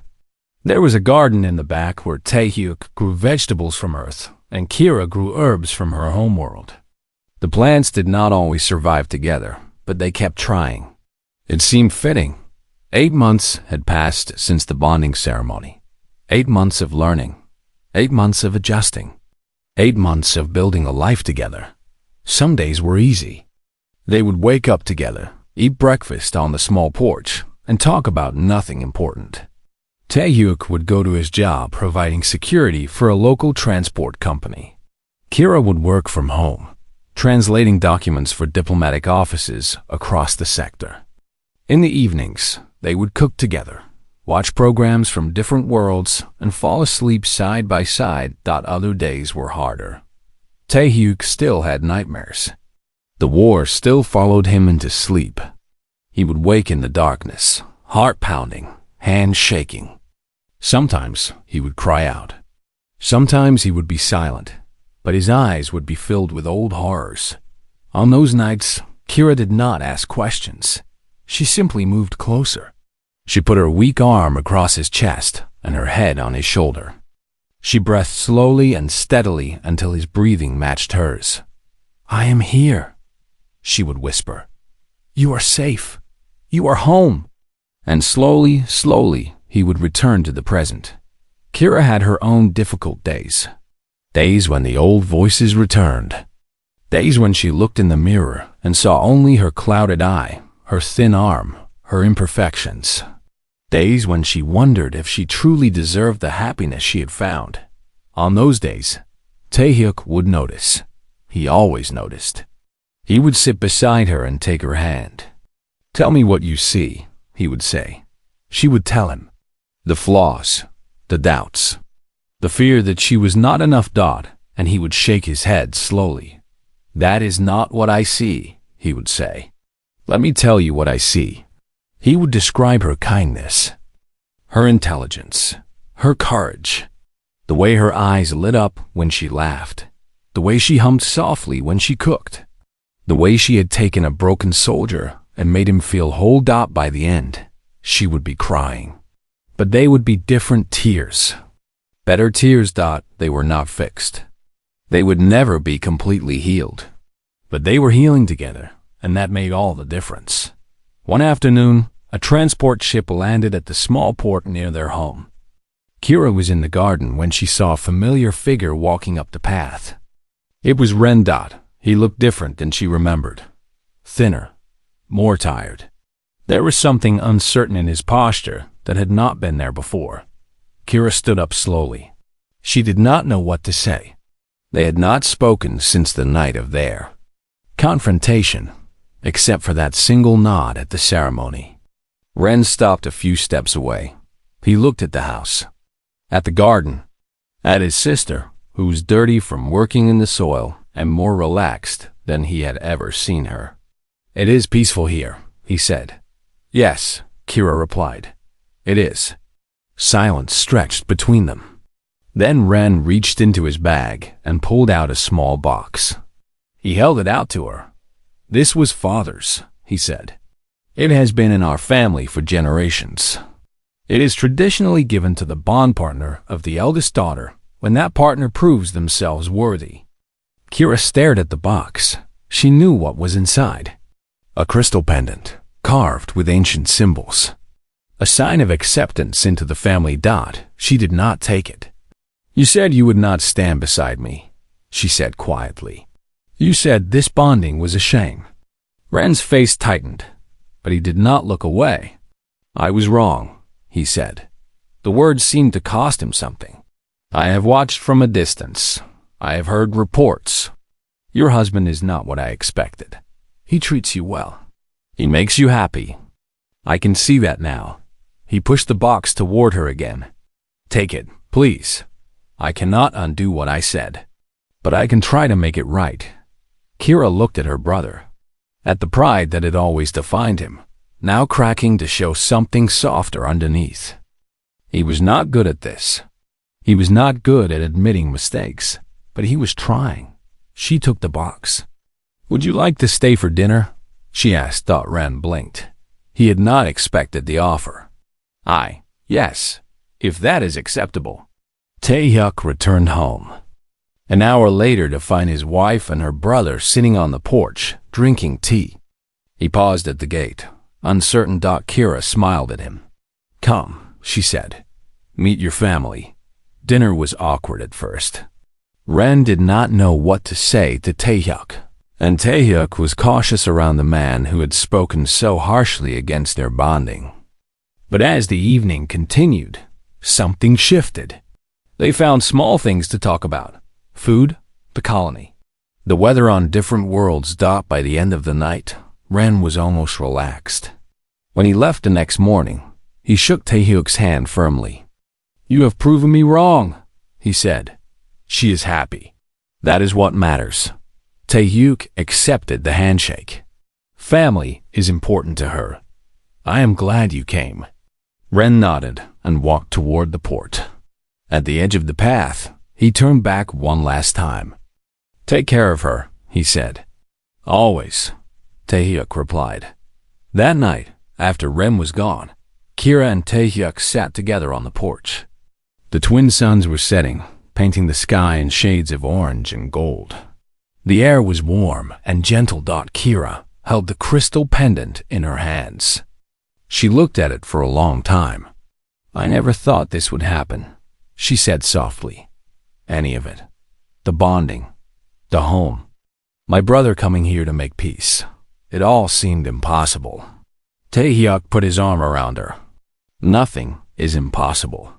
There was a garden in the back where Taehyuk grew vegetables from Earth, and Kira grew herbs from her homeworld. The plants did not always survive together, but they kept trying. It seemed fitting. 8 months had passed since the bonding ceremony. 8 months of learning. 8 months of adjusting. 8 months of building a life together. Some days were easy. They would wake up together, eat breakfast on the small porch, and talk about nothing important. Taehyuk would go to his job providing security for a local transport company. Kira would work from home, translating documents for diplomatic offices across the sector. In the evenings, they would cook together, watch programs from different worlds, and fall asleep side by side. Other days were harder. Taehyuk still had nightmares. The war still followed him into sleep. He would wake in the darkness, heart pounding, hands shaking. Sometimes he would cry out. Sometimes he would be silent, but his eyes would be filled with old horrors. On those nights, Kira did not ask questions. She simply moved closer. She put her weak arm across his chest and her head on his shoulder. She breathed slowly and steadily until his breathing matched hers. "I am here," she would whisper. "You are safe. You are home." And slowly, he would return to the present. Kira had her own difficult days. Days when the old voices returned. Days when she looked in the mirror and saw only her clouded eye, her thin arm, her imperfections. Days when she wondered if she truly deserved the happiness she had found. On those days, Taehyuk would notice. He always noticed. He would sit beside her and take her hand. "Tell me what you see," he would say. She would tell him. The flaws, the doubts, the fear that she was not enough. And he would shake his head slowly. "That is not what I see," he would say. "Let me tell you what I see." He would describe her kindness, her intelligence, her courage, the way her eyes lit up when she laughed, the way she hummed softly when she cooked, the way she had taken a broken soldier and made him feel whole. By the end, she would be crying. But they would be different tears. Better tears. They were not fixed. They would never be completely healed. But they were healing together, and that made all the difference. One afternoon, a transport ship landed at the small port near their home. Kira was in the garden when she saw a familiar figure walking up the path. It was Ren. He looked different than she remembered. Thinner, more tired. There was something uncertain in his posture that had not been there before. Kira stood up slowly. She did not know what to say. They had not spoken since the night of their confrontation, except for that single nod at the ceremony. Ren stopped a few steps away. He looked at the house, at the garden, at his sister, who was dirty from working in the soil and more relaxed than he had ever seen her. "It is peaceful here," he said. "Yes," Kira replied. "It is." Silence stretched between them. Then Ren reached into his bag and pulled out a small box. He held it out to her. "This was Father's," he said. "It has been in our family for generations. It is traditionally given to the bond partner of the eldest daughter when that partner proves themselves worthy." Kira stared at the box. She knew what was inside. A crystal pendant, carved with ancient symbols. A sign of acceptance into the family. She did not take it. "You said you would not stand beside me," she said quietly. "You said this bonding was a shame." Ren's face tightened, but he did not look away. "I was wrong," he said. The words seemed to cost him something. "I have watched from a distance. I have heard reports. Your husband is not what I expected. He treats you well. He makes you happy. I can see that now." He pushed the box toward her again. "Take it, please. I cannot undo what I said, but I can try to make it right." Kira looked at her brother, at the pride that had always defined him, now cracking to show something softer underneath. He was not good at this. He was not good at admitting mistakes, but he was trying. She took the box. "Would you like to stay for dinner?" she asked. Ren blinked. He had not expected the offer. Yes, if that is acceptable." Taehyuk returned home. An hour later to find his wife and her brother sitting on the porch, drinking tea. He paused at the gate, uncertain. Kira smiled at him. "Come," she said. "Meet your family." Dinner was awkward at first. Ren did not know what to say to Taehyuk, and Taehyuk was cautious around the man who had spoken so harshly against their bonding. But as the evening continued, something shifted. They found small things to talk about. Food, the colony, the weather on different worlds. By the end of the night, Ren was almost relaxed. When he left the next morning, he shook Taehyuk's hand firmly. "You have proven me wrong," he said. "She is happy. That is what matters." Taehyuk accepted the handshake. "Family is important to her. I am glad you came." Ren nodded and walked toward the port. At the edge of the path, he turned back one last time. "Take care of her," he said. "Always," Taehyuk replied. That night, after Ren was gone, Kira and Taehyuk sat together on the porch. The twin suns were setting, painting the sky in shades of orange and gold. The air was warm and gentle. Kira held the crystal pendant in her hands. She looked at it for a long time. "I never thought this would happen," she said softly. "Any of it. The bonding. The home. My brother coming here to make peace. It all seemed impossible." Taehyuk put his arm around her. "Nothing is impossible.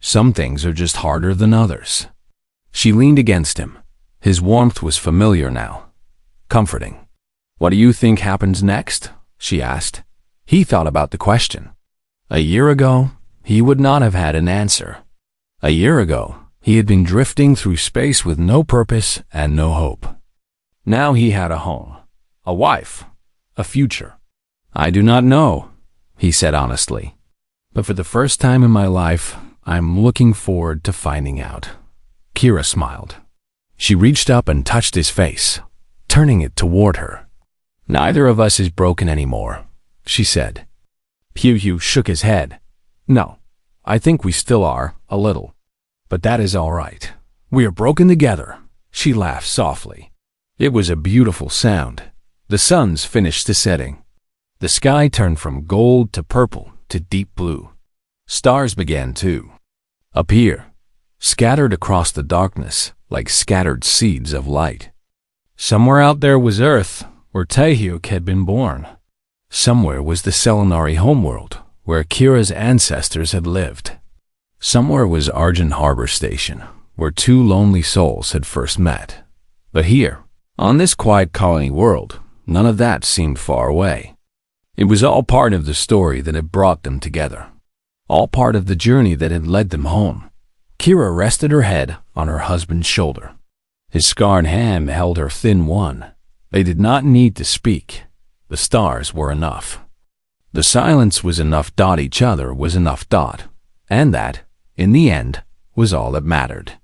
Some things are just harder than others." She leaned against him. His warmth was familiar now, comforting. "What do you think happens next?" she asked. He thought about the question. A year ago, he would not have had an answer. A year ago, he had been drifting through space with no purpose and no hope. Now he had a home, a wife, a future. "I do not know," he said honestly. "But for the first time in my life, I'm looking forward to finding out." Kira smiled. She reached up and touched his face, turning it toward her. "Neither of us is broken anymore," she said. Pyu shook his head. "No, I think we still are, a little. But that is all right. We are broken together." She laughed softly. It was a beautiful sound. The suns finished the setting. The sky turned from gold to purple to deep blue. Stars began to appear, scattered across the darkness like scattered seeds of light. Somewhere out there was Earth, where Taehyuk had been born. Somewhere was the Selenari homeworld, where Kira's ancestors had lived. Somewhere was Argent Harbor Station, where two lonely souls had first met. But here, on this quiet colony world, none of that seemed far away. It was all part of the story that had brought them together, all part of the journey that had led them home. Kira rested her head on her husband's shoulder. His scarred hand held her thin one. They did not need to speak. The stars were enough. The silence was enough. Each other was enough. And that, in the end, was all that mattered.